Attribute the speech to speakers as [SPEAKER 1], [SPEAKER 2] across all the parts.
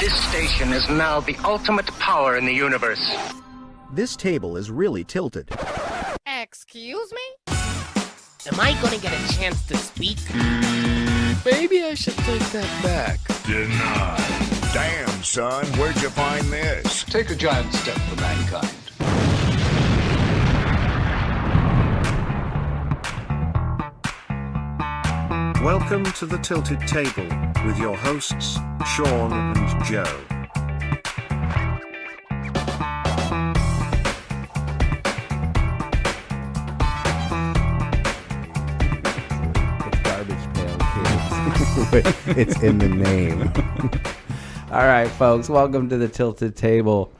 [SPEAKER 1] This station is now the ultimate power in the universe.
[SPEAKER 2] This table is really tilted.
[SPEAKER 3] Excuse me? Am I gonna get a chance to speak?
[SPEAKER 4] Maybe I should take that back.
[SPEAKER 5] Denied. Damn, son, where'd you find this?
[SPEAKER 6] Take a giant step for mankind.
[SPEAKER 2] Welcome to the Tilted Table with your hosts, Sean and Joe.
[SPEAKER 7] It's in the name.
[SPEAKER 8] All right, folks, welcome to the Tilted Table,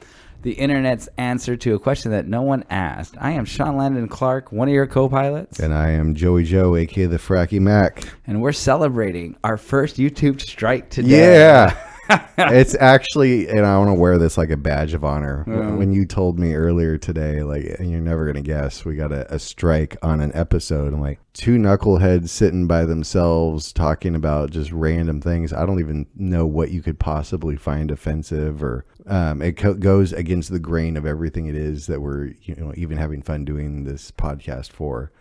[SPEAKER 8] the internet's answer to a question that no one asked. I am Sean Landon Clark, one of your co-pilots.
[SPEAKER 7] And I am Joey Joe, aka the Fracky Mac.
[SPEAKER 8] And we're celebrating our first YouTube strike today.
[SPEAKER 7] Yeah. It's actually, and I want to wear this like a badge of honor. When you told me earlier today, like, you're never going to guess, we got a strike on an episode. I'm like, two knuckleheads sitting by themselves talking about just random things. I don't even know what you could possibly find offensive, or it goes against the grain of everything it is that we're, even having fun doing this podcast for.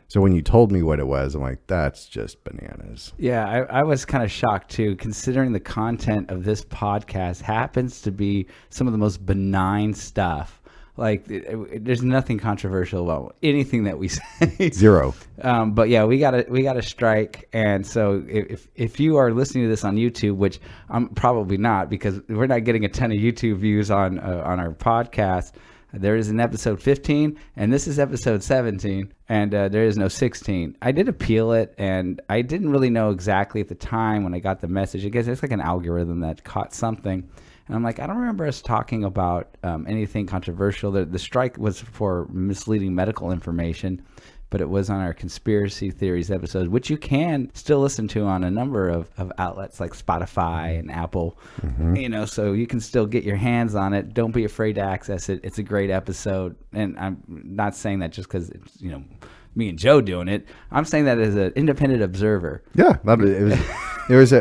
[SPEAKER 7] So when you told me what it was, I'm like, that's just bananas.
[SPEAKER 8] Yeah, I was kind of shocked too, considering the content of this podcast happens to be some of the most benign stuff. Like, there's nothing controversial about anything that we say.
[SPEAKER 7] Zero.
[SPEAKER 8] But yeah, we got a strike, and so if you are listening to this on YouTube, which I'm probably not, because we're not getting a ton of YouTube views on our podcast. There is an episode 15, and this is episode 17, and there is no 16. I did appeal it, and I didn't really know exactly at the time when I got the message. I guess it's like an algorithm that caught something. And I'm like, I don't remember us talking about anything controversial. The strike was for misleading medical information, but it was on our conspiracy theories episode, which you can still listen to on a number of outlets like Spotify and Apple, so you can still get your hands on it. Don't be afraid to access it. It's a great episode. And I'm not saying that just because it's, me and Joe doing it. I'm saying that as an independent observer.
[SPEAKER 7] Yeah,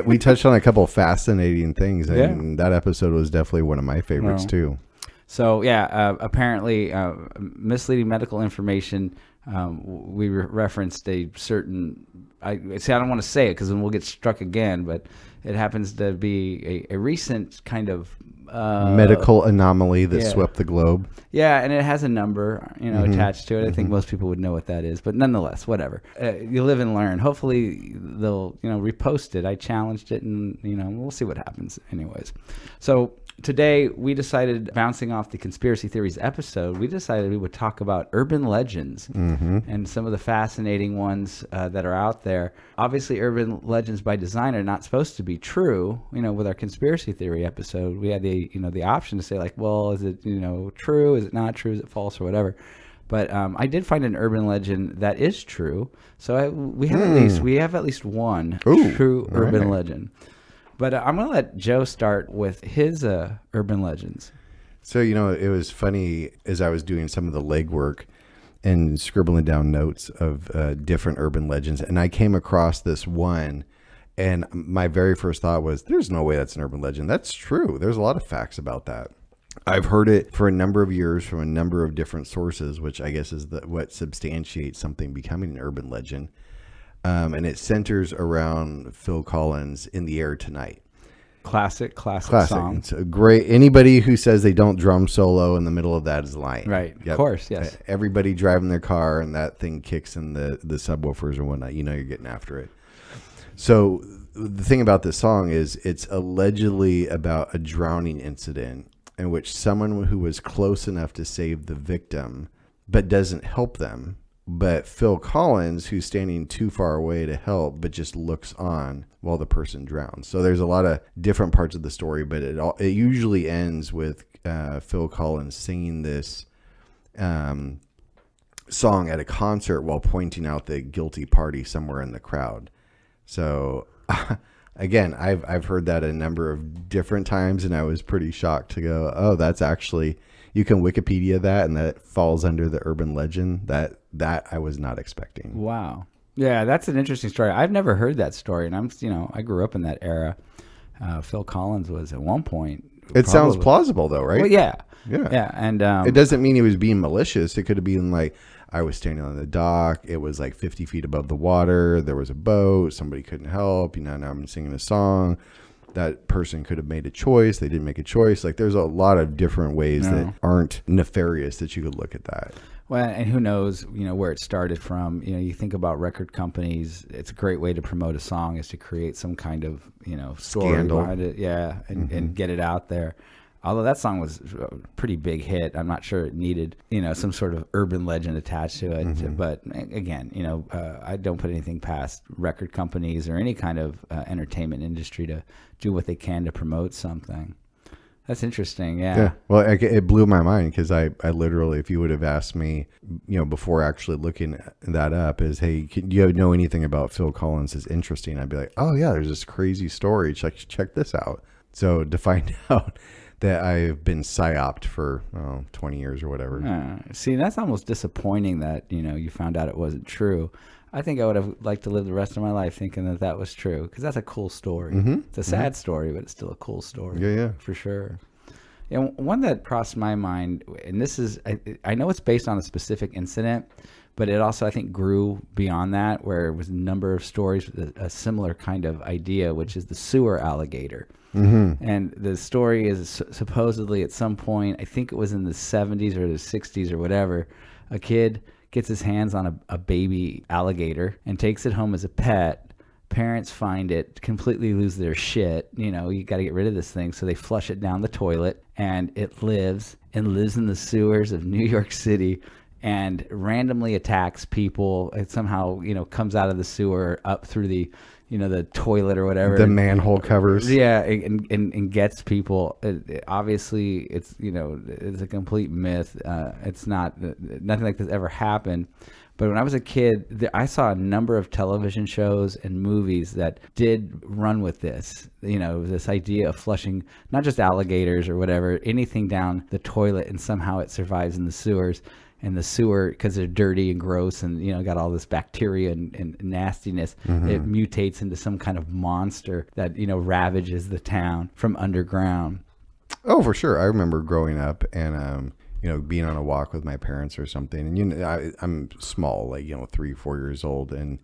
[SPEAKER 7] we touched on a couple of fascinating things, and that episode was definitely one of my favorites too.
[SPEAKER 8] So yeah, apparently misleading medical information. We referenced a certain. I don't want to say it because then we'll get struck again. But it happens to be a recent kind of
[SPEAKER 7] medical anomaly that swept the globe.
[SPEAKER 8] Yeah, and it has a number, attached to it. I think most people would know what that is, but nonetheless, whatever. You live and learn. Hopefully, they'll repost it. I challenged it, and we'll see what happens. Anyways, so. Today, we decided, bouncing off the conspiracy theories episode, we decided we would talk about urban legends and some of the fascinating ones that are out there. Obviously, urban legends by design are not supposed to be true. With our conspiracy theory episode, we had the option to say, like, well, is it true? Is it not true? Is it false or whatever? But I did find an urban legend that is true. So we have at least one true urban legend. But I'm going to let Joe start with his urban legends.
[SPEAKER 7] So, it was funny as I was doing some of the legwork and scribbling down notes of different urban legends. And I came across this one. And my very first thought was, there's no way that's an urban legend. That's true. There's a lot of facts about that. I've heard it for a number of years from a number of different sources, which I guess is what substantiates something becoming an urban legend. And it centers around Phil Collins' "In the Air Tonight."
[SPEAKER 8] Classic song.
[SPEAKER 7] It's a great. Anybody who says they don't drum solo in the middle of that is lying.
[SPEAKER 8] Right. Yep. Of course. Yes.
[SPEAKER 7] Everybody driving their car and that thing kicks in the subwoofers or whatnot. You're getting after it. So the thing about this song is it's allegedly about a drowning incident in which someone who was close enough to save the victim but doesn't help them. But Phil Collins, who's standing too far away to help, but just looks on while the person drowns. So there's a lot of different parts of the story, but it usually ends with Phil Collins singing this song at a concert while pointing out the guilty party somewhere in the crowd. So again, I've heard that a number of different times, and I was pretty shocked to go, oh, that's actually, you can Wikipedia that, and that falls under the urban legend. That I was not expecting.
[SPEAKER 8] Wow. Yeah, that's an interesting story. I've never heard that story, and I grew up in that era. Phil Collins was at one point.
[SPEAKER 7] It sounds plausible, though, right?
[SPEAKER 8] Well, yeah.
[SPEAKER 7] Yeah.
[SPEAKER 8] And
[SPEAKER 7] it doesn't mean he was being malicious. It could have been like, I was standing on the dock. It was like 50 feet above the water. There was a boat. Somebody couldn't help. Now I'm singing a song. That person could have made a choice. They didn't make a choice. Like, there's a lot of different ways that aren't nefarious that you could look at that.
[SPEAKER 8] Well, and who knows, where it started from. You think about record companies. It's a great way to promote a song is to create some kind of, story
[SPEAKER 7] Scandal.
[SPEAKER 8] behind it. Yeah, and get it out there. Although that song was a pretty big hit, I'm not sure it needed, some sort of urban legend attached to it. But again, I don't put anything past record companies or any kind of entertainment industry to do what they can to promote something. That's interesting. Yeah.
[SPEAKER 7] Well, it blew my mind because I literally, if you would have asked me, before actually looking that up, is, hey, do you know anything about Phil Collins is interesting? I'd be like, oh yeah, there's this crazy story. Check this out. So to find out that I've been psyoped for 20 years or whatever.
[SPEAKER 8] See, that's almost disappointing that, you found out it wasn't true. I think I would have liked to live the rest of my life thinking that was true, because that's a cool story. It's a sad story, but it's still a cool story.
[SPEAKER 7] Yeah.
[SPEAKER 8] For sure. One that crossed my mind, and this is, I know it's based on a specific incident, but it also, I think, grew beyond that, where it was a number of stories with a similar kind of idea, which is the sewer alligator. And the story is supposedly at some point, I think it was in the 70s or the 60s or whatever, a kid gets his hands on a baby alligator and takes it home as a pet. Parents find it, completely lose their shit. You got to get rid of this thing. So they flush it down the toilet, and it lives in the sewers of New York City and randomly attacks people. It somehow, comes out of the sewer up through the, the toilet or whatever.
[SPEAKER 7] The manhole covers.
[SPEAKER 8] Yeah, and gets people. Obviously, it's, it's a complete myth. It's not, nothing like this ever happened. But when I was a kid, I saw a number of television shows and movies that did run with this, this idea of flushing not just alligators or whatever, anything down the toilet, and somehow it survives in the sewers. And the sewer, because they're dirty and gross and, got all this bacteria and nastiness, it mutates into some kind of monster that, ravages the town from underground.
[SPEAKER 7] Oh, for sure. I remember growing up and, being on a walk with my parents or something. And, I'm small, like, 3-4 years old, and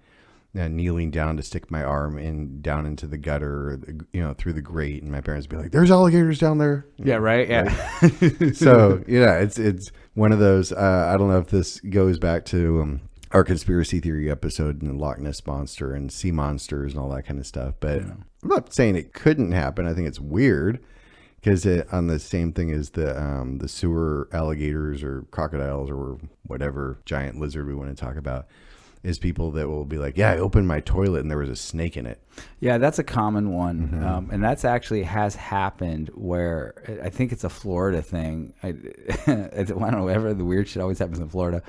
[SPEAKER 7] kneeling down to stick my arm down into the gutter, through the grate. And my parents would be like, there's alligators down there.
[SPEAKER 8] Yeah, right. Yeah.
[SPEAKER 7] Right? So, it's one of those, I don't know if this goes back to our conspiracy theory episode and the Loch Ness Monster and sea monsters and all that kind of stuff. But I'm not saying it couldn't happen. I think it's weird. Because on the same thing as the sewer alligators or crocodiles or whatever giant lizard we want to talk about, is people that will be like, yeah, I opened my toilet and there was a snake in it.
[SPEAKER 8] Yeah, that's a common one. And that's actually has happened where I think it's a Florida thing. I don't know, ever the weird shit always happens in Florida.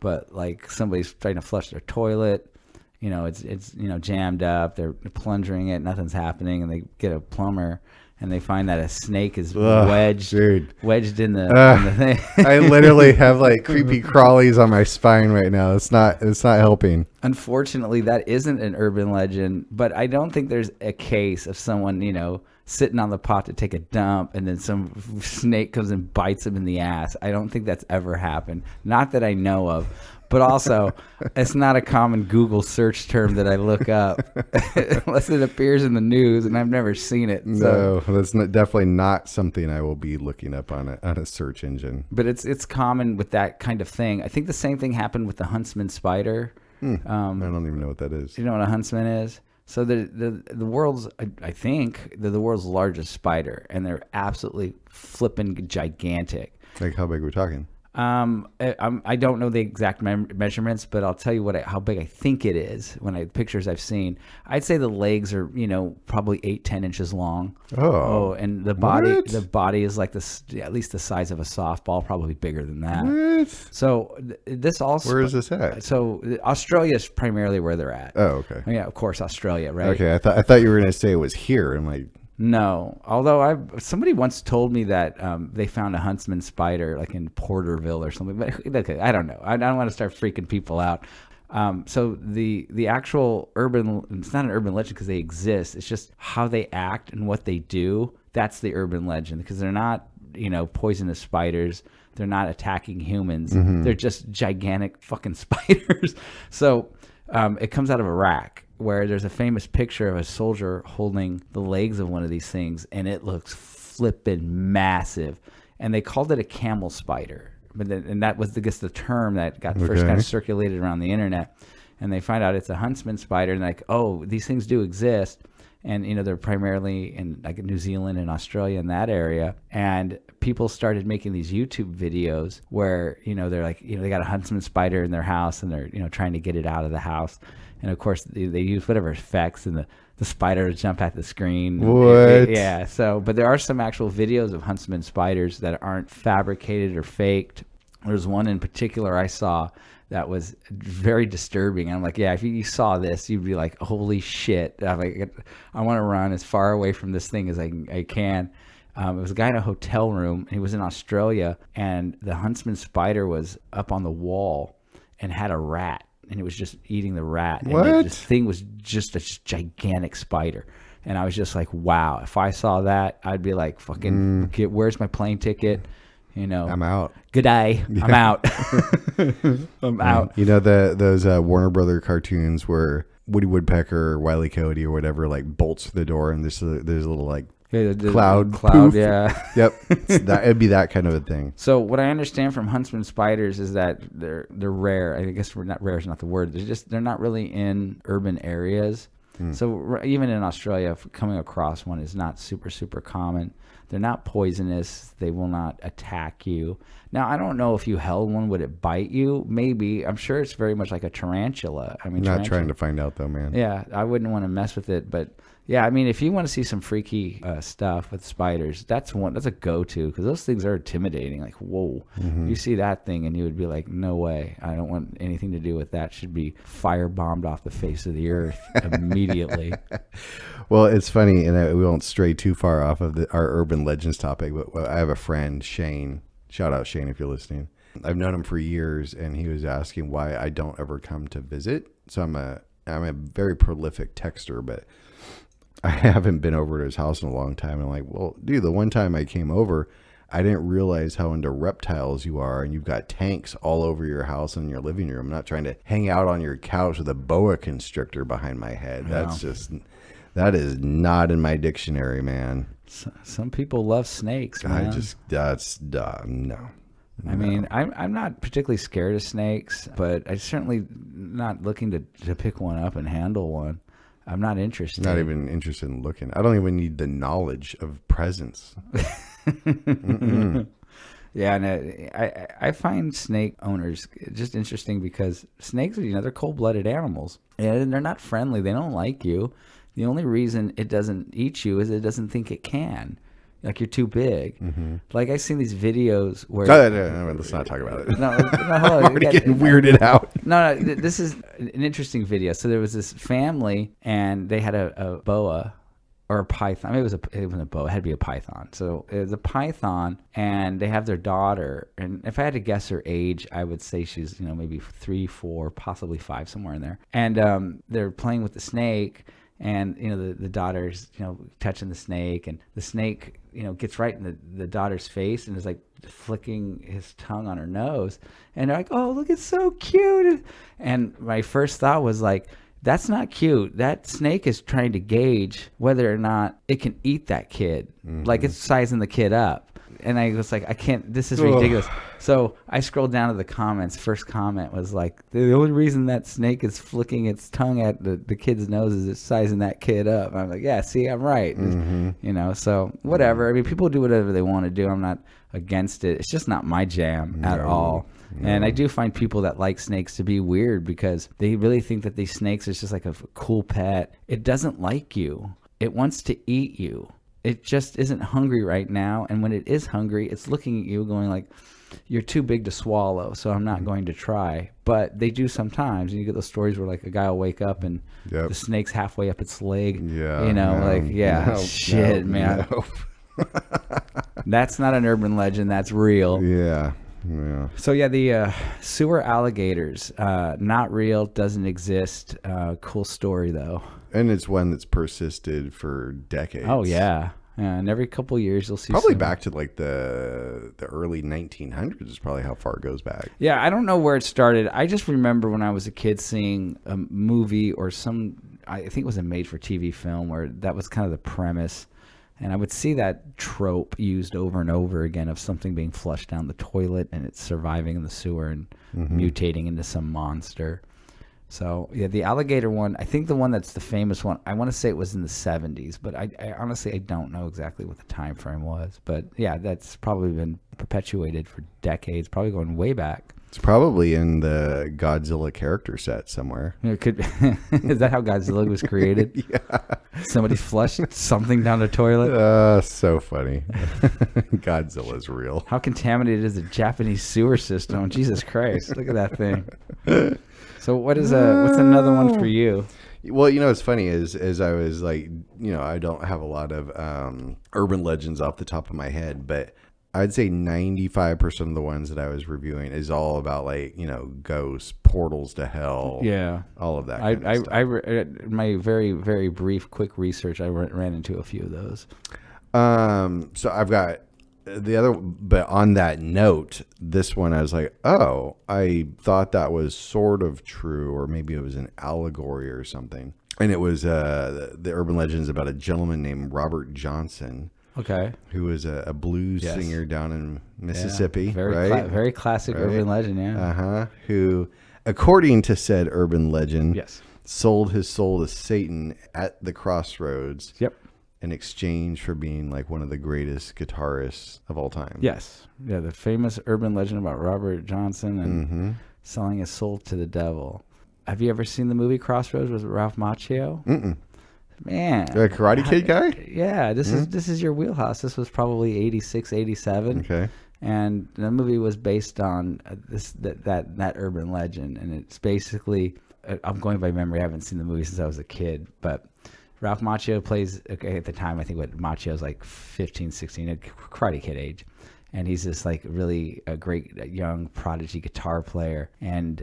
[SPEAKER 8] But like somebody's trying to flush their toilet, it's jammed up, they're plunging it, nothing's happening, and they get a plumber. And they find that a snake is wedged in the thing.
[SPEAKER 7] I literally have like creepy crawlies on my spine right now. It's not helping.
[SPEAKER 8] Unfortunately, that isn't an urban legend, but I don't think there's a case of someone, sitting on the pot to take a dump and then some snake comes and bites him in the ass. I don't think that's ever happened. Not that I know of. But also, it's not a common Google search term that I look up unless it appears in the news, and I've never seen it. So.
[SPEAKER 7] No, that's definitely not something I will be looking up on a search engine.
[SPEAKER 8] But it's common with that kind of thing. I think the same thing happened with the huntsman spider.
[SPEAKER 7] I don't even know what that is.
[SPEAKER 8] You know what a huntsman is? So the world's, I think, they're the world's largest spider, and they're absolutely flipping gigantic.
[SPEAKER 7] Like how big are we talking?
[SPEAKER 8] I don't know the exact measurements, but I'll tell you how big I think it is pictures I've seen. I'd say the legs are, probably 8-10 inches long.
[SPEAKER 7] Oh,
[SPEAKER 8] and the body is like this, at least the size of a softball, probably bigger than that.
[SPEAKER 7] What?
[SPEAKER 8] So this also.
[SPEAKER 7] Where is this at?
[SPEAKER 8] So Australia is primarily where they're at.
[SPEAKER 7] Oh, okay.
[SPEAKER 8] Yeah, of course, Australia, right?
[SPEAKER 7] Okay, I thought you were going to say it was here. I'm like.
[SPEAKER 8] No, although somebody once told me that they found a huntsman spider like in Porterville or something. But okay, I don't know. I don't want to start freaking people out. So the actual urban, it's not an urban legend because they exist. It's just how they act and what they do. That's the urban legend, because they're not, poisonous spiders. They're not attacking humans. They're just gigantic fucking spiders. So it comes out of Iraq, where there's a famous picture of a soldier holding the legs of one of these things, and it looks flippin' massive. And they called it a camel spider. And that was, I guess, the term that got first kind of circulated around the internet. And they find out it's a huntsman spider, and like, oh, these things do exist. And, they're primarily in like New Zealand and Australia, in that area. And people started making these YouTube videos where, they're like, they got a huntsman spider in their house, and they're, trying to get it out of the house. And of course they use whatever effects, and the spider to jump at the screen.
[SPEAKER 7] What?
[SPEAKER 8] Yeah. So, but there are some actual videos of huntsman spiders that aren't fabricated or faked. There's one in particular I saw that was very disturbing. And I'm like, yeah, if you saw this, you'd be like, holy shit. I'm like, I want to run as far away from this thing as I can. It was a guy in a hotel room. He was in Australia, and the huntsman spider was up on the wall and had a rat, and it was just eating the rat.
[SPEAKER 7] What?
[SPEAKER 8] And this thing was just a gigantic spider. And I was just like, wow, if I saw that, I'd be like, fucking, where's my plane ticket?
[SPEAKER 7] I'm out.
[SPEAKER 8] Good day. Yeah. I'm out. I'm out.
[SPEAKER 7] Those Warner Brother cartoons where Woody Woodpecker or Wile E. Coyote or whatever like bolts through the door, and there's a little like cloud. Poof.
[SPEAKER 8] Yeah.
[SPEAKER 7] Yep. It'd be that kind of a thing.
[SPEAKER 8] So what I understand from huntsman spiders is that they're rare. I guess rare is not the word. They're not really in urban areas. So even in Australia, coming across one is not super, super common. They're not poisonous. They will not attack you. Now, I don't know if you held one, would it bite you? Maybe. I'm sure it's very much like a tarantula.
[SPEAKER 7] Not trying to find out though, man.
[SPEAKER 8] Yeah, I wouldn't want to mess with it. But yeah, if you want to see some freaky stuff with spiders, that's a go-to, because those things are intimidating. Like, whoa, you see that thing and you would be like, no way. I don't want anything to do with that. Should be firebombed off the face of the earth immediately.
[SPEAKER 7] Well, it's funny, and we won't stray too far off of our urban legends topic, but I have a friend, Shane. Shout out, Shane, if you're listening. I've known him for years, and he was asking why I don't ever come to visit. So I'm a very prolific texter, but I haven't been over to his house in a long time. And I'm like, well, dude, the one time I came over, I didn't realize how into reptiles you are, and you've got tanks all over your house and your living room. I'm not trying to hang out on your couch with a boa constrictor behind my head. That is not in my dictionary, man.
[SPEAKER 8] Some people love snakes, man.
[SPEAKER 7] No.
[SPEAKER 8] I'm not particularly scared of snakes, but I'm certainly not looking to pick one up and handle one. I'm not interested.
[SPEAKER 7] Not even interested in looking. I don't even need the knowledge of presence.
[SPEAKER 8] Yeah, and I find snake owners just interesting, because snakes, they're cold-blooded animals, and they're not friendly. They don't like you. The only reason it doesn't eat you is it doesn't think it can. Like, you're too big. Like, I've seen these videos where...
[SPEAKER 7] No, let's not talk about it.
[SPEAKER 8] No, hold on.
[SPEAKER 7] I'm already getting weirded out.
[SPEAKER 8] No, this is an interesting video. So there was this family, and they had a boa or a python. It wasn't a boa. It had to be a python. So it was a python, and they have their daughter. And if I had to guess her age, I would say she's, maybe 3, 4, possibly 5, somewhere in there. And they're playing with the snake. And, the daughter's, touching the snake, and the snake, gets right in the daughter's face and is like flicking his tongue on her nose. And they're like, oh, look, it's so cute. And my first thought was like, that's not cute. That snake is trying to gauge whether or not it can eat that kid. Like, it's sizing the kid up. And I was like, I can't, this is ridiculous. So I scrolled down to the comments. First comment was like, the only reason that snake is flicking its tongue at the kid's nose is it's sizing that kid up. I'm like, yeah, see, I'm right. So whatever. People do whatever they want to do. I'm not against it. It's just not my jam at all. No. And I do find people that like snakes to be weird, because they really think that these snakes is just like a cool pet. It doesn't like you. It wants to eat you. It just isn't hungry right now. And when it is hungry, it's looking at you going like, you're too big to swallow, so I'm not going to try. But they do sometimes. And you get those stories where like a guy will wake up and the snake's halfway up its leg. Yeah. Man.
[SPEAKER 7] No.
[SPEAKER 8] That's not an urban legend. That's real.
[SPEAKER 7] Yeah. Yeah.
[SPEAKER 8] So yeah, the sewer alligators, not real, doesn't exist. Cool story though.
[SPEAKER 7] And it's one that's persisted for decades.
[SPEAKER 8] Oh yeah. Yeah, and every couple of years you'll see
[SPEAKER 7] Probably
[SPEAKER 8] some-
[SPEAKER 7] back to like the early 1900s is probably how far it goes back.
[SPEAKER 8] Yeah, I don't know where it started. I just remember when I was a kid seeing a movie or I think it was a made-for-TV film where that was kind of the premise. And I would see that trope used over and over again of something being flushed down the toilet and it's surviving in the sewer and mutating into some monster. So, yeah, the alligator one, I think the one that's the famous one, I want to say it was in the 70s, but I honestly, I don't know exactly what the time frame was. But, yeah, that's probably been perpetuated for decades, probably going way back.
[SPEAKER 7] It's probably in the Godzilla character set somewhere.
[SPEAKER 8] It could is that how Godzilla was created?
[SPEAKER 7] Yeah.
[SPEAKER 8] Somebody flushed something down the toilet?
[SPEAKER 7] So funny. Godzilla's real.
[SPEAKER 8] How contaminated is the Japanese sewer system? Jesus Christ, look at that thing. So what's another one for you?
[SPEAKER 7] Well, it's funny as I was like, I don't have a lot of urban legends off the top of my head, but I'd say 95% of the ones that I was reviewing is all about like, ghosts, portals to hell.
[SPEAKER 8] Yeah.
[SPEAKER 7] All of that kind of stuff.
[SPEAKER 8] In my very, very brief, quick research, I ran into a few of those.
[SPEAKER 7] So I've got the other, but on that note, this one I was like, oh, I thought that was sort of true, or maybe it was an allegory or something. And it was the urban legends about a gentleman named Robert Johnson.
[SPEAKER 8] Okay.
[SPEAKER 7] Who was a blues singer down in Mississippi,
[SPEAKER 8] yeah, very
[SPEAKER 7] right?
[SPEAKER 8] Very classic urban legend, yeah.
[SPEAKER 7] Who, according to said urban legend,
[SPEAKER 8] yes,
[SPEAKER 7] sold his soul to Satan at the crossroads.
[SPEAKER 8] Yep.
[SPEAKER 7] In exchange for being like one of the greatest guitarists of all time.
[SPEAKER 8] Yes. Yeah, the famous urban legend about Robert Johnson and selling his soul to the devil. Have you ever seen the movie Crossroads with Ralph Macchio?
[SPEAKER 7] Mm-mm.
[SPEAKER 8] Man,
[SPEAKER 7] the Karate Kid guy.
[SPEAKER 8] Yeah, this is your wheelhouse. This was probably 86, 87.
[SPEAKER 7] Okay,
[SPEAKER 8] and the movie was based on that urban legend, and it's basically I'm going by memory. I haven't seen the movie since I was a kid, but Ralph Macchio plays at the time. I think Macchio's like 15, 16, at Karate Kid age. And he's this like really a great young prodigy guitar player. And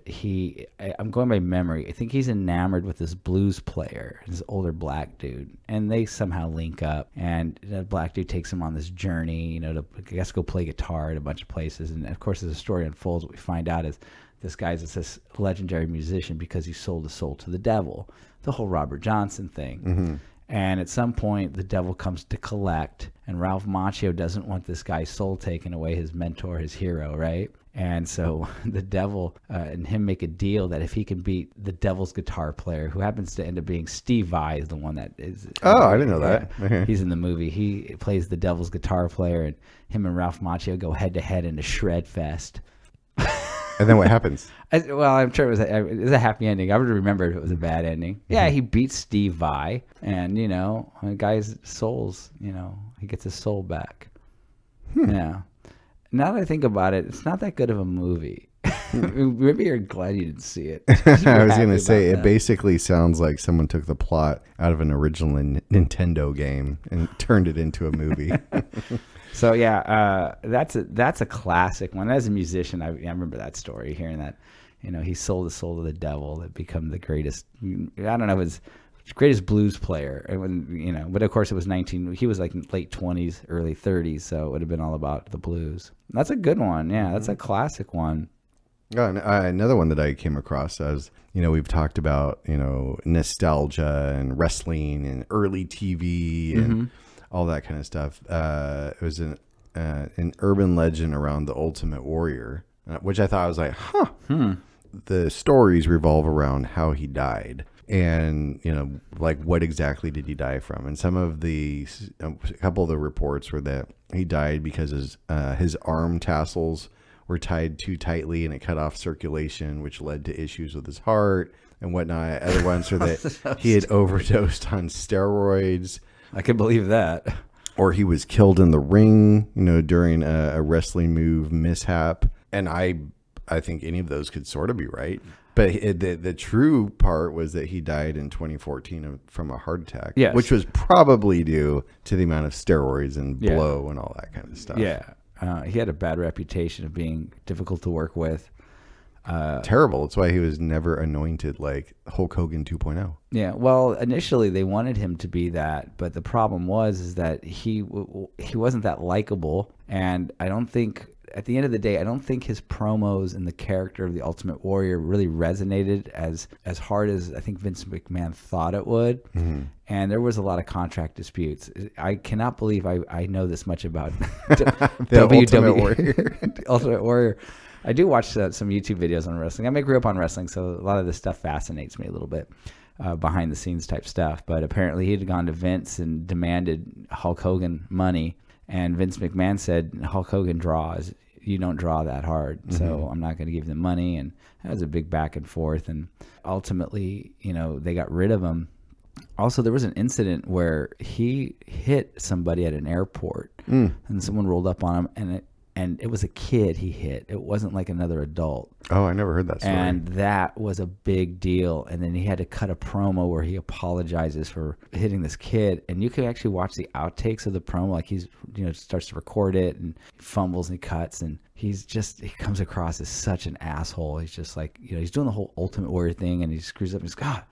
[SPEAKER 8] I'm going by memory, I think he's enamored with this blues player, this older black dude. And they somehow link up. And that black dude takes him on this journey, to I guess go play guitar at a bunch of places. And of course, as the story unfolds, what we find out is this guy's this legendary musician because he sold his soul to the devil. The whole Robert Johnson thing. Mm-hmm. And at some point, the devil comes to collect, and Ralph Macchio doesn't want this guy's soul taken away, his mentor, his hero, right? And so the devil and him make a deal that if he can beat the devil's guitar player, who happens to end up being Steve Vai, is the one that is.
[SPEAKER 7] Oh, I didn't know that.
[SPEAKER 8] Okay. He's in the movie. He plays the devil's guitar player, and him and Ralph Macchio go head to head in a shred fest.
[SPEAKER 7] And then what happens?
[SPEAKER 8] I'm sure it was a happy ending. I would remember if it was a bad ending. Yeah, he beats Steve Vai, and the guy's souls, he gets his soul back. Yeah. Now that I think about it, it's not that good of a movie. Maybe you're glad you didn't see it.
[SPEAKER 7] I was going to say, it basically sounds like someone took the plot out of an original Nintendo game and turned it into a movie.
[SPEAKER 8] So yeah, that's a classic one. As a musician, I remember that story, hearing that, he sold his soul to the devil to become the greatest. I don't know, his greatest blues player. But of course it was he was like late 20s, early 30s, so it would have been all about the blues. That's a good one. Yeah, that's a classic one.
[SPEAKER 7] Another one that I came across as, we've talked about, nostalgia and wrestling and early TV and all that kind of stuff. It was an urban legend around the Ultimate Warrior, which I thought was like, The stories revolve around how he died. And, like what exactly did he die from? And a couple of the reports were that he died because his arm tassels were tied too tightly and it cut off circulation, which led to issues with his heart and whatnot. Other ones are that he had overdosed on steroids.
[SPEAKER 8] I can believe that.
[SPEAKER 7] Or he was killed in the ring, during a wrestling move mishap. And I think any of those could sort of be right. But the true part was that he died in 2014 from a heart attack,
[SPEAKER 8] yes,
[SPEAKER 7] which was probably due to the amount of steroids and blow and all that kind of stuff.
[SPEAKER 8] Yeah. He had a bad reputation of being difficult to work with.
[SPEAKER 7] Terrible. That's why he was never anointed like Hulk Hogan 2.0.
[SPEAKER 8] Yeah, well, initially they wanted him to be that, but the problem is that he wasn't that likable, and I don't think, at the end of the day, I don't think his promos and the character of the Ultimate Warrior really resonated as hard as I think Vince McMahon thought it would. Mm-hmm. And there was a lot of contract disputes. I cannot believe I know this much about WWE. Ultimate Warrior. I do watch some YouTube videos on wrestling. I grew up on wrestling, so a lot of this stuff fascinates me a little bit, behind the scenes type stuff. But apparently he had gone to Vince and demanded Hulk Hogan money. And Vince McMahon said, Hulk Hogan draws. You don't draw that hard, so I'm not going to give them money. And that was a big back and forth. And ultimately, they got rid of him. Also, there was an incident where he hit somebody at an airport, and someone rolled up on him, and it was a kid he hit. It wasn't like another adult.
[SPEAKER 7] Oh, I never heard that story.
[SPEAKER 8] And that was a big deal. And then he had to cut a promo where he apologizes for hitting this kid. And you can actually watch the outtakes of the promo. Like he's, starts to record it and fumbles and he cuts. And he comes across as such an asshole. He's just like, he's doing the whole Ultimate Warrior thing and he screws up. He's like, God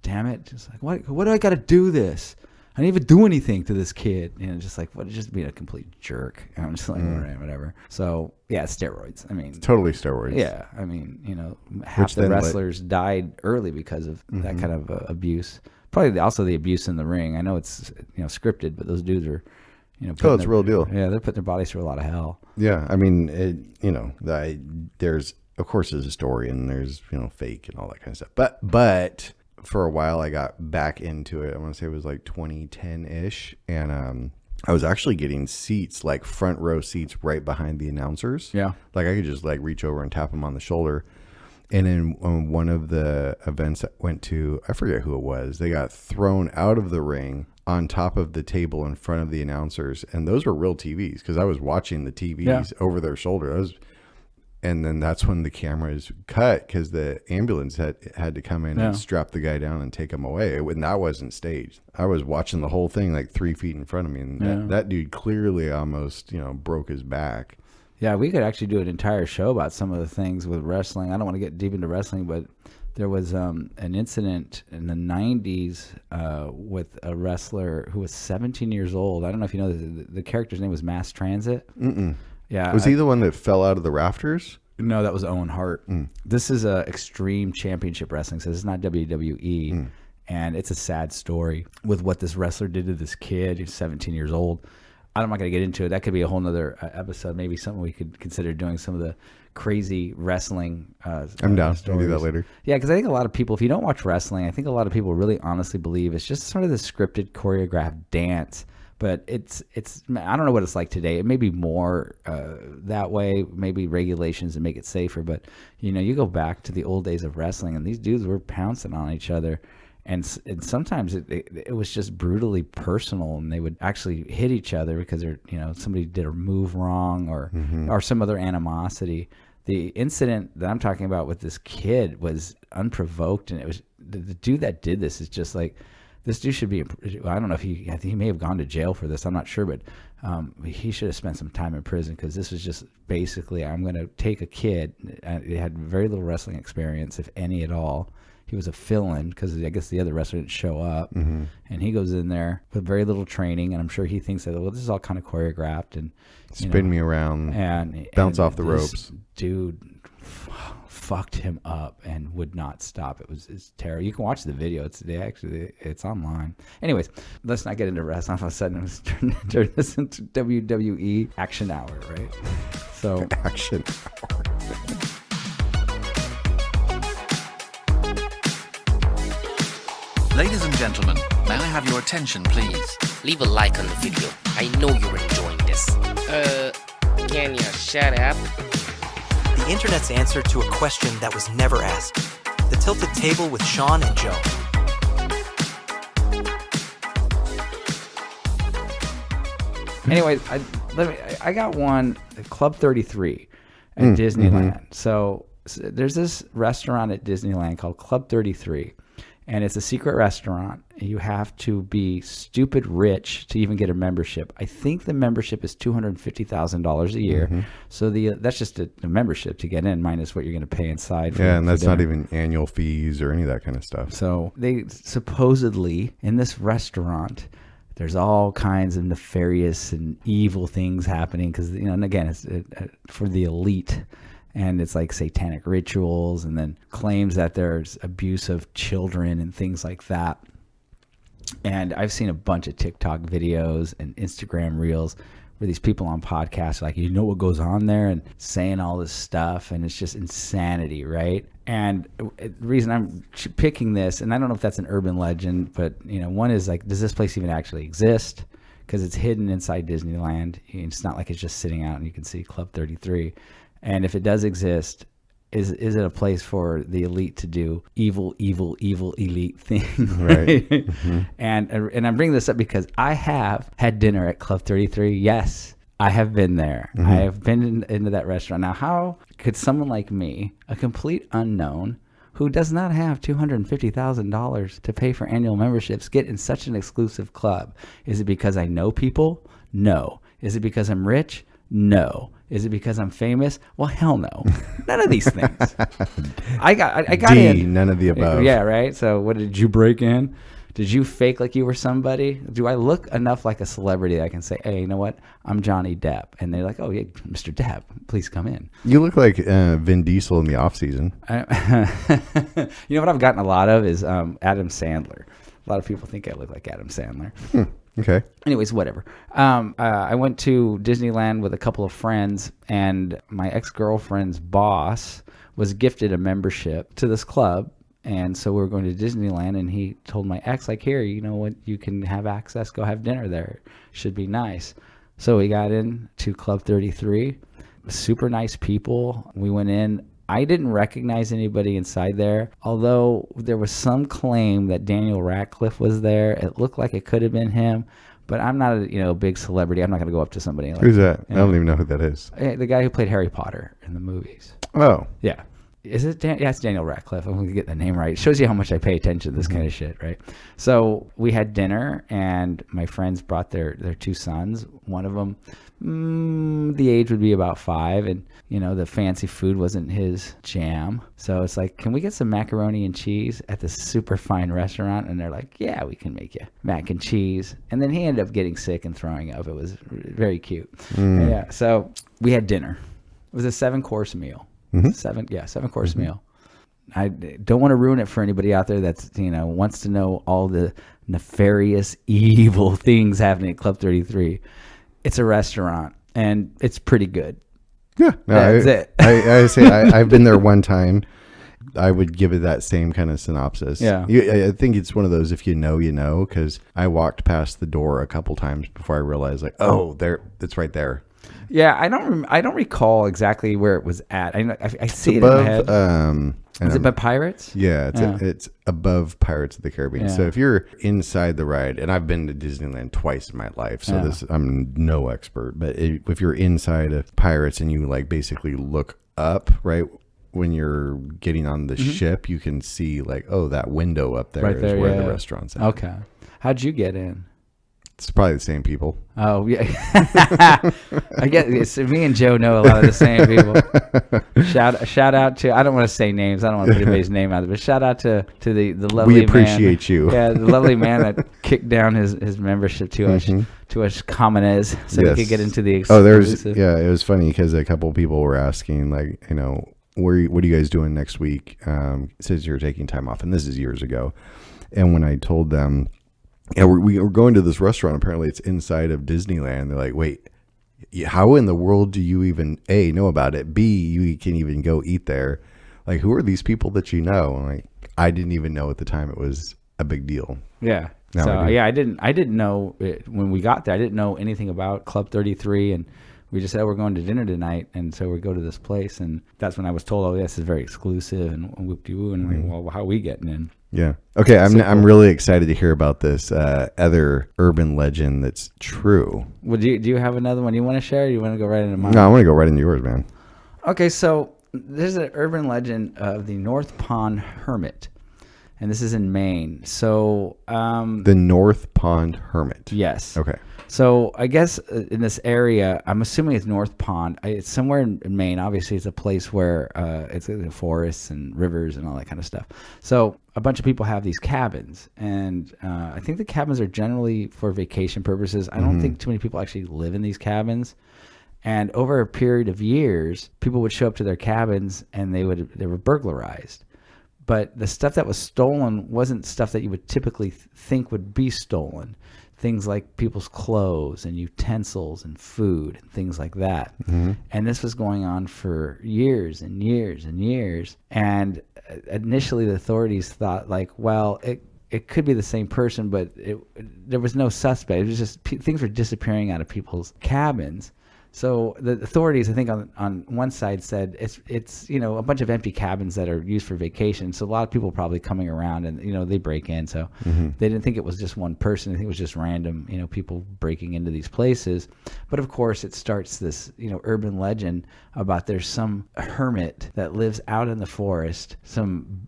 [SPEAKER 8] damn it. Just like, what do I got to do this? I didn't even do anything to this kid. Just like, just being a complete jerk. And I'm just like, all right, whatever. So, yeah, steroids. I mean,
[SPEAKER 7] it's totally steroids.
[SPEAKER 8] Yeah. I mean, half the wrestlers died early because of that kind of abuse. Probably also the abuse in the ring. I know it's, scripted, but those dudes are,
[SPEAKER 7] it's a real deal.
[SPEAKER 8] Yeah, they're putting their bodies through a lot of hell.
[SPEAKER 7] Yeah. I mean, there's, of course, there's a story and there's, fake and all that kind of stuff. But for a while I got back into it. I want to say it was like 2010-ish, and I was actually getting seats, like front row seats right behind the announcers.
[SPEAKER 8] Yeah,
[SPEAKER 7] like I could just like reach over and tap them on the shoulder. And in one of the events I went to, I forget who it was, they got thrown out of the ring on top of the table in front of the announcers, and those were real TVs because I was watching the TVs over their shoulder. And then that's when the cameras cut because the ambulance had to come in and strap the guy down and take him away. And that wasn't staged. I was watching the whole thing like 3 feet in front of me, and that dude clearly almost broke his back.
[SPEAKER 8] Yeah, we could actually do an entire show about some of the things with wrestling. I don't want to get deep into wrestling, but there was an incident in the 90s with a wrestler who was 17 years old. I don't know if you know, the character's name was Mass Transit.
[SPEAKER 7] Mm-mm.
[SPEAKER 8] Yeah,
[SPEAKER 7] was he the one that fell out of the rafters?
[SPEAKER 8] No, that was Owen Hart. This is Extreme Championship Wrestling, so this is not WWE. And it's a sad story with what this wrestler did to this kid who's 17 years old. I'm not going to get into it. That could be a whole nother episode, maybe something we could consider doing, some of the crazy wrestling
[SPEAKER 7] I'm down. We'll do that later.
[SPEAKER 8] Yeah, because I think a lot of people, if you don't watch wrestling, I think a lot of people really honestly believe it's just sort of the scripted, choreographed dance. But it's I don't know what it's like today. It may be more that way, maybe regulations to make it safer. But, you go back to the old days of wrestling, and these dudes were pouncing on each other. And sometimes it was just brutally personal, and they would actually hit each other because somebody did a move wrong or some other animosity. The incident that I'm talking about with this kid was unprovoked, and it was the dude that did this is just like, this dude should be, I don't know if I think he may have gone to jail for this. I'm not sure, but he should have spent some time in prison because this was just basically, I'm going to take a kid. He had very little wrestling experience, if any at all. He was a fill-in because I guess the other wrestler didn't show up. And he goes in there with very little training, and I'm sure he thinks that, well, this is all kind of choreographed. And
[SPEAKER 7] spin me around and bounce off the ropes.
[SPEAKER 8] Dude fucked him up and would not stop. It's terrible. You can watch the video. It's online. Anyways, let's not get into wrestling. All of a sudden, let's turn this into WWE Action Hour, right? So
[SPEAKER 7] Action Hour.
[SPEAKER 9] Ladies and gentlemen, may I have your attention, please?
[SPEAKER 3] Leave a like on the video. I know you're enjoying this. Can you shut up?
[SPEAKER 10] The internet's answer to a question that was never asked. The Tilted Table with Sean and Joe.
[SPEAKER 8] Anyways, I got one at Club 33 at Disneyland. So there's this restaurant at Disneyland called Club 33, and it's a secret restaurant, you have to be stupid rich to even get a membership. I think the membership is $250,000 a year. So that's just a membership to get in, minus what you're going to pay inside.
[SPEAKER 7] And that's not even annual fees or any of that kind of stuff.
[SPEAKER 8] So they supposedly, in this restaurant, there's all kinds of nefarious and evil things happening because, and again, it's for the elite. And it's like satanic rituals, and then claims that there's abuse of children and things like that. And I've seen a bunch of TikTok videos and Instagram reels where these people on podcasts are like, you know what goes on there, and saying all this stuff, and it's just insanity, right? And the reason I'm picking this, and I don't know if that's an urban legend, but one is like, does this place even actually exist? Because it's hidden inside Disneyland. It's not like it's just sitting out and you can see Club 33. And if it does exist, is it a place for the elite to do evil elite things? Right. And I'm bringing this up because I have had dinner at Club 33. Yes, I have been there. I have been into that restaurant. Now, how could someone like me, a complete unknown, who does not have $250,000 to pay for annual memberships, get in such an exclusive club? Is it because I know people? No. Is it because I'm rich? No. Is it because I'm famous? Well, hell no. None of these things. I got in.
[SPEAKER 7] None of the above.
[SPEAKER 8] Yeah, right? So what, did you break in? Did you fake like you were somebody? Do I look enough like a celebrity that I can say, hey, you know what? I'm Johnny Depp. And they're like, oh, yeah, Mr. Depp, please come in.
[SPEAKER 7] You look like Vin Diesel in the off season.
[SPEAKER 8] You know what I've gotten a lot of is Adam Sandler. A lot of people think I look like Adam Sandler.
[SPEAKER 7] Okay.
[SPEAKER 8] Anyways, whatever. I went to Disneyland with a couple of friends, and my ex-girlfriend's boss was gifted a membership to this club. And so we were going to Disneyland, and he told my ex, like, here, you know what? You can have access. Go have dinner there. Should be nice. So we got in to Club 33. Super nice people. We went in. I didn't recognize anybody inside there, although there was some claim that Daniel Radcliffe was there. It looked like it could have been him, but I'm not a big celebrity. I'm not going to go up to somebody. Like,
[SPEAKER 7] who's that? I don't even know who that is.
[SPEAKER 8] The guy who played Harry Potter in the movies.
[SPEAKER 7] Oh.
[SPEAKER 8] Yeah. Is it? Yeah, it's Daniel Radcliffe. I'm going to get the name right. It shows you how much I pay attention to this kind of shit, right? So we had dinner, and my friends brought their two sons. One of them, the age would be about 5, and the fancy food wasn't his jam. So it's like, can we get some macaroni and cheese at this super fine restaurant? And they're like, yeah, we can make you mac and cheese. And then he ended up getting sick and throwing up. It was very cute. Yeah. So we had dinner. It was a 7-course meal. 7-course meal. I don't want to ruin it for anybody out there that's wants to know all the nefarious, evil things happening at Club 33. It's a restaurant, and it's pretty good.
[SPEAKER 7] Yeah, no,
[SPEAKER 8] that's it.
[SPEAKER 7] I say I've been there one time. I would give it that same kind of synopsis.
[SPEAKER 8] Yeah,
[SPEAKER 7] I think it's one of those, if you know, because I walked past the door a couple times before I realized, like, oh, there, it's right there.
[SPEAKER 8] Yeah, I don't recall exactly where it was at. I see it
[SPEAKER 7] above,
[SPEAKER 8] in my head. Is it by Pirates?
[SPEAKER 7] Yeah, it's above Pirates of the Caribbean. Yeah. So if you're inside the ride, and I've been to Disneyland twice in my life, so I'm no expert, but if you're inside of Pirates and you basically look up, right, when you're getting on the ship, you can see that window up there is where the restaurant's at.
[SPEAKER 8] Okay. How'd you get in?
[SPEAKER 7] It's probably the same people.
[SPEAKER 8] Oh, yeah. I guess me and Joe know a lot of the same people. Shout out to, I don't want to say names. I don't want to put anybody's name out there, but shout out to the lovely man.
[SPEAKER 7] We appreciate you.
[SPEAKER 8] Yeah, the lovely man that kicked down his membership to us commoners so he could get into the exclusive.
[SPEAKER 7] It was funny because a couple of people were asking, what are you guys doing next week? Since you're taking time off, and this is years ago. And when I told them, yeah, we're going to this restaurant. Apparently, it's inside of Disneyland. They're like, wait, how in the world do you even A, know about it? B, you can even go eat there. Like, who are these people that you know? And I didn't even know at the time it was a big deal.
[SPEAKER 8] Yeah.
[SPEAKER 7] Now
[SPEAKER 8] so I didn't know it, when we got there. I didn't know anything about Club 33, and we just said we're going to dinner tonight, and so we go to this place, and that's when I was told, oh, this is very exclusive, and whoop-de-woo, and well, how are we getting in?
[SPEAKER 7] Yeah. Okay. I'm really excited to hear about this other urban legend that's true.
[SPEAKER 8] Well, do you have another one you want to share? Or you want to go right into mine?
[SPEAKER 7] No, I want to go right into yours, man.
[SPEAKER 8] Okay. So there's an urban legend of the North Pond Hermit. and this is in Maine. So
[SPEAKER 7] the North Pond Hermit.
[SPEAKER 8] yes.
[SPEAKER 7] Okay.
[SPEAKER 8] So I guess in this area, I'm assuming it's North Pond. It's somewhere in Maine. Obviously, it's a place where it's forests and rivers and all that kind of stuff. So a bunch of people have these cabins, and I think the cabins are generally for vacation purposes. I don't think too many people actually live in these cabins. And over a period of years, people would show up to their cabins, and they were burglarized. But the stuff that was stolen wasn't stuff that you would typically think would be stolen. Things like people's clothes and utensils and food and things like that. And this was going on for years and years and years. And initially the authorities thought like, well, it could be the same person, but there was no suspect. It was just things were disappearing out of people's cabins. So the authorities, I think, on one side said it's a bunch of empty cabins that are used for vacation. So a lot of people probably coming around and they break in. So they didn't think it was just one person. I think it was just random people breaking into these places. But of course, it starts this urban legend about there's some hermit that lives out in the forest, some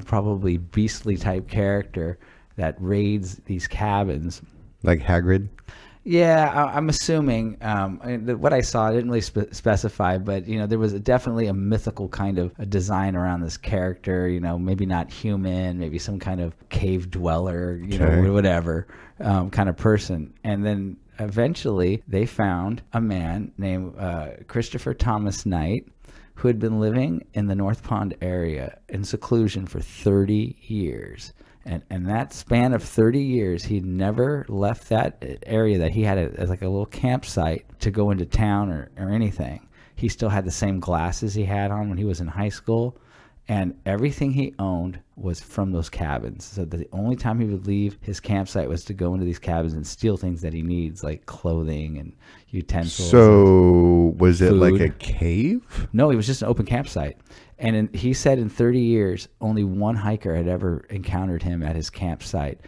[SPEAKER 8] probably beastly type character that raids these cabins,
[SPEAKER 7] like Hagrid.
[SPEAKER 8] Yeah, I'm assuming. What I saw, I didn't really specify, but there was definitely a mythical kind of a design around this character. Maybe not human, maybe some kind of cave dweller, or whatever kind of person. And then eventually, they found a man named Christopher Thomas Knight, who had been living in the North Pond area in seclusion for 30 years. And that span of 30 years, he never left that area that he had as like a little campsite to go into town or anything. He still had the same glasses he had on when he was in high school. And everything he owned was from those cabins. So the only time he would leave his campsite was to go into these cabins and steal things that he needs, like clothing and utensils.
[SPEAKER 7] So was it
[SPEAKER 8] food.
[SPEAKER 7] like a cave?
[SPEAKER 8] No, it was just an open campsite. And he said in 30 years, only one hiker had ever encountered him at his campsite.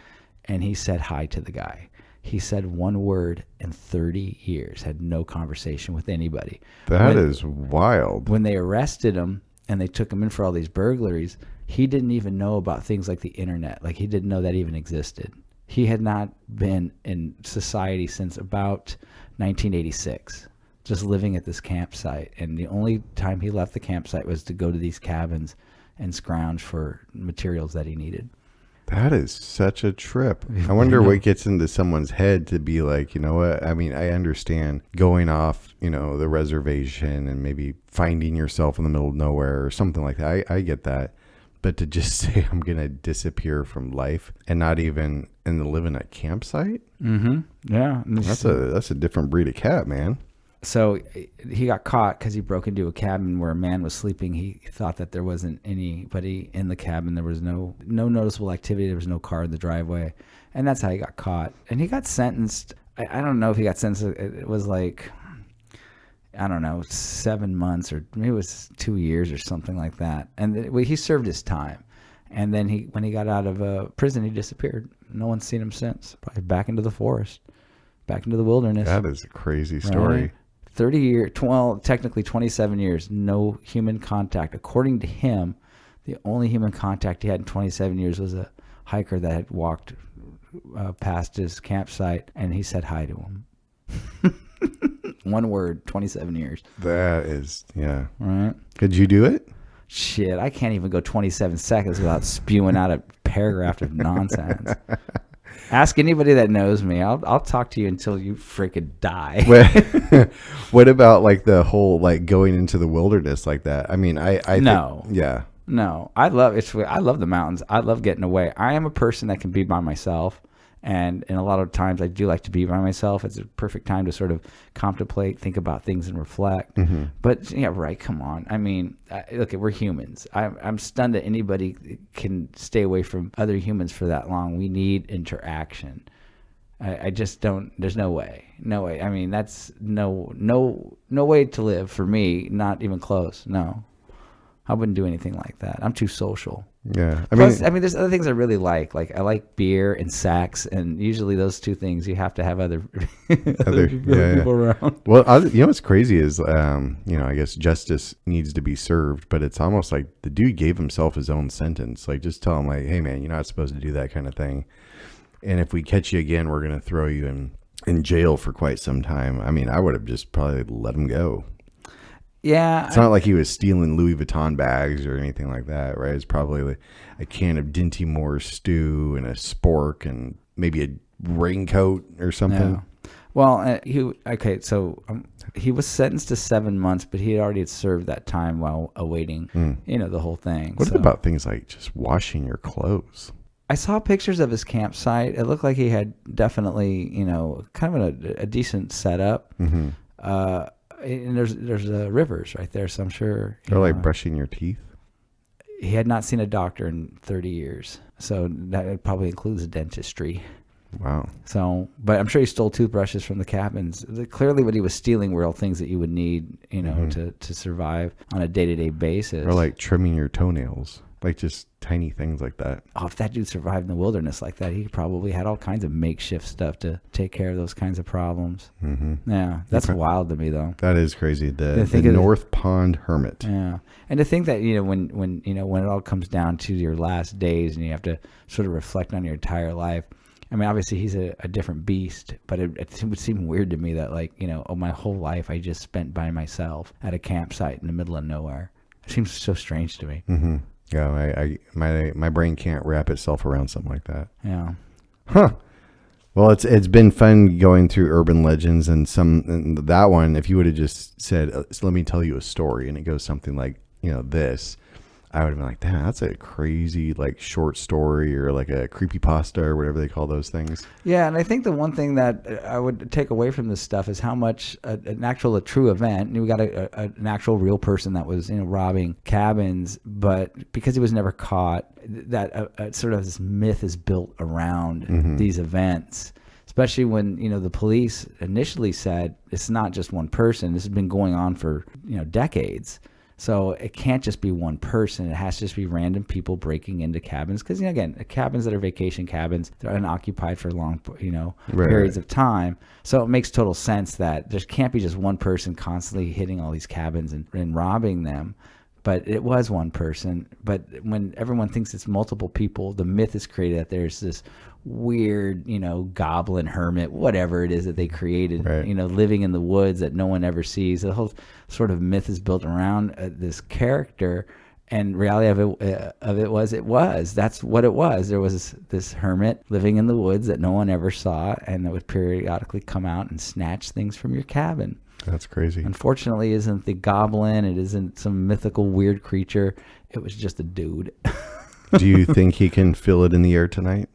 [SPEAKER 8] And he said hi to the guy. He said one word in 30 years, had no conversation with anybody.
[SPEAKER 7] That is wild.
[SPEAKER 8] When they arrested him and they took him in for all these burglaries, he didn't even know about things like the internet. Like he didn't know that even existed. He had not been in society since about 1986. Just living at this campsite, and the only time he left the campsite was to go to these cabins and scrounge for materials that he needed.
[SPEAKER 7] That is such a trip. I wonder what gets into someone's head to be like, you know what? I mean, I understand going off, the reservation and maybe finding yourself in the middle of nowhere or something like that. I get that. But to just say I'm going to disappear from life and not even live in a campsite?
[SPEAKER 8] Yeah.
[SPEAKER 7] That's a different breed of cat, man.
[SPEAKER 8] So he got caught because he broke into a cabin where a man was sleeping. He thought that there wasn't anybody in the cabin. There was no noticeable activity. There was no car in the driveway. And that's how he got caught. And he got sentenced. I don't know if he got sentenced. It was like, 7 months or maybe it was 2 years or something like that. And he served his time. And then when he got out of prison, he disappeared. No one's seen him since. Probably back into the forest, back into the wilderness.
[SPEAKER 7] That is a crazy story.
[SPEAKER 8] Right? 30 years, technically 27 years, no human contact. According to him, the only human contact he had in 27 years was a hiker that had walked past his campsite, and he said hi to him. One word, 27 years.
[SPEAKER 7] That is, yeah.
[SPEAKER 8] Right.
[SPEAKER 7] Could you do it?
[SPEAKER 8] Shit, I can't even go 27 seconds without spewing out a paragraph of nonsense. Ask anybody that knows me. I'll talk to you until you freaking die.
[SPEAKER 7] What about like the whole like going into the wilderness like that? I mean, I
[SPEAKER 8] no.
[SPEAKER 7] think, yeah.
[SPEAKER 8] No, I love the mountains. I love getting away. I am a person that can be by myself. And a lot of times I do like to be by myself. It's a perfect time to sort of contemplate, think about things, and reflect. But yeah, right. Come on. I mean, look, we're humans. I'm stunned that anybody can stay away from other humans for that long. We need interaction. I just don't. There's no way. No way. I mean, that's no way to live for me. Not even close. No. I wouldn't do anything like that. I'm too social.
[SPEAKER 7] Yeah.
[SPEAKER 8] Plus, there's other things I really like. Like I like beer and sex, and usually those two things you have to have other people around.
[SPEAKER 7] Well, what's crazy is, I guess justice needs to be served, but it's almost like the dude gave himself his own sentence. Like, just tell him, like, hey, man, you're not supposed to do that kind of thing. And if we catch you again, we're going to throw you in jail for quite some time. I mean, I would have just probably let him go.
[SPEAKER 8] Yeah.
[SPEAKER 7] It's not like he was stealing Louis Vuitton bags or anything like that, right? It's probably like a can of Dinty Moore stew and a spork and maybe a raincoat or something.
[SPEAKER 8] Yeah. Well, he was sentenced to 7 months, but he had already served that time while awaiting, the whole thing.
[SPEAKER 7] What about things like just washing your clothes?
[SPEAKER 8] I saw pictures of his campsite. It looked like he had definitely, kind of a decent setup. Mm-hmm. And there's rivers right there, so I'm sure.
[SPEAKER 7] They're like brushing your teeth.
[SPEAKER 8] He had not seen a doctor in 30 years, so that probably includes dentistry.
[SPEAKER 7] Wow.
[SPEAKER 8] So, but I'm sure he stole toothbrushes from the cabins. Clearly, what he was stealing were all things that you would need, to survive on a day-to-day basis.
[SPEAKER 7] Or like trimming your toenails, like just tiny things like that.
[SPEAKER 8] Oh, if that dude survived in the wilderness like that, he probably had all kinds of makeshift stuff to take care of those kinds of problems. Mm-hmm. Yeah, that's wild to me, though.
[SPEAKER 7] That is crazy. The North Pond Hermit.
[SPEAKER 8] Yeah, and to think that when it all comes down to your last days and you have to sort of reflect on your entire life. I mean, obviously he's a different beast, but it would seem weird to me that my whole life I just spent by myself at a campsite in the middle of nowhere. It seems so strange to me.
[SPEAKER 7] Mm-hmm. Yeah, my brain can't wrap itself around something like that.
[SPEAKER 8] Yeah.
[SPEAKER 7] Huh. Well, it's been fun going through urban legends and that one. If you would have just said, "Let me tell you a story," and it goes something like this, I would have been like, "Damn, that's a crazy like short story or like a creepypasta or whatever they call those things."
[SPEAKER 8] Yeah, and I think the one thing that I would take away from this stuff is how much a true event. And we got an actual real person that was robbing cabins, but because he was never caught, that sort of this myth is built around these events. Especially when the police initially said it's not just one person. This has been going on for decades. So it can't just be one person. It has to just be random people breaking into cabins. Because, again, cabins that are vacation cabins, they're unoccupied for long, periods of time. So it makes total sense that there can't be just one person constantly hitting all these cabins and robbing them. But it was one person. But when everyone thinks it's multiple people, the myth is created that there's this weird, goblin hermit, whatever it is that they created, living in the woods that no one ever sees. The whole sort of myth is built around this character, and reality of it was that's what it was. There was this hermit living in the woods that no one ever saw, and that would periodically come out and snatch things from your cabin.
[SPEAKER 7] That's crazy.
[SPEAKER 8] Unfortunately, it isn't the goblin. It isn't some mythical weird creature. It was just a dude.
[SPEAKER 7] Do you think he can feel it in the air tonight?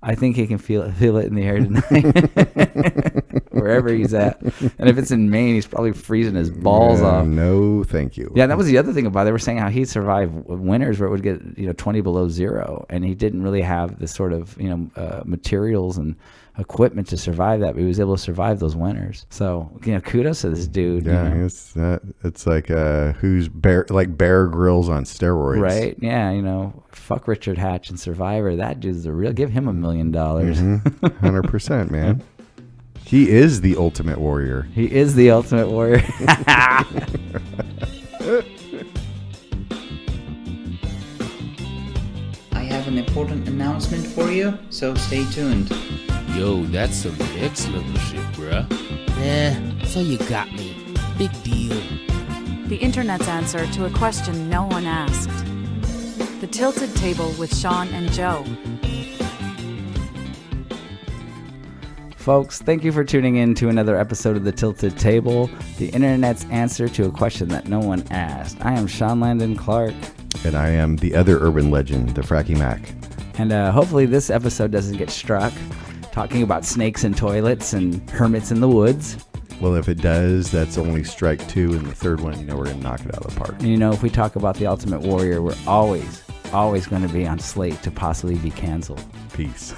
[SPEAKER 8] I think he can feel it in the air tonight, wherever he's at. And if it's in Maine, he's probably freezing his balls off.
[SPEAKER 7] No, thank you.
[SPEAKER 8] Yeah, that was the other thing about it. They were saying how he'd survive winters where it would get 20 below zero, and he didn't really have the sort of materials and equipment to survive that, but he was able to survive those winters. So kudos to this dude.
[SPEAKER 7] Yeah, it's like who's Bear Grylls on steroids,
[SPEAKER 8] right? Yeah, fuck Richard Hatch and Survivor. That dude's the real. Give him $1 million.
[SPEAKER 7] 100%, man. He is the ultimate warrior.
[SPEAKER 8] He is the ultimate warrior.
[SPEAKER 11] I have an important announcement for you, so stay tuned.
[SPEAKER 3] Yo, that's some next level shit, bruh.
[SPEAKER 12] So you got me. Big deal.
[SPEAKER 13] The internet's answer to a question no one asked. The Tilted Table with Sean and Joe.
[SPEAKER 8] Folks, thank you for tuning in to another episode of The Tilted Table, the internet's answer to a question that no one asked. I am Sean Landon Clark.
[SPEAKER 7] And I am the other urban legend, the Fracky Mac.
[SPEAKER 8] And hopefully this episode doesn't get struck, talking about snakes in toilets and hermits in the woods.
[SPEAKER 7] Well, if it does, that's only strike 2, and the third one, we're going to knock it out of the park.
[SPEAKER 8] And if we talk about the Ultimate Warrior, we're always going to be on slate to possibly be canceled.
[SPEAKER 7] Peace.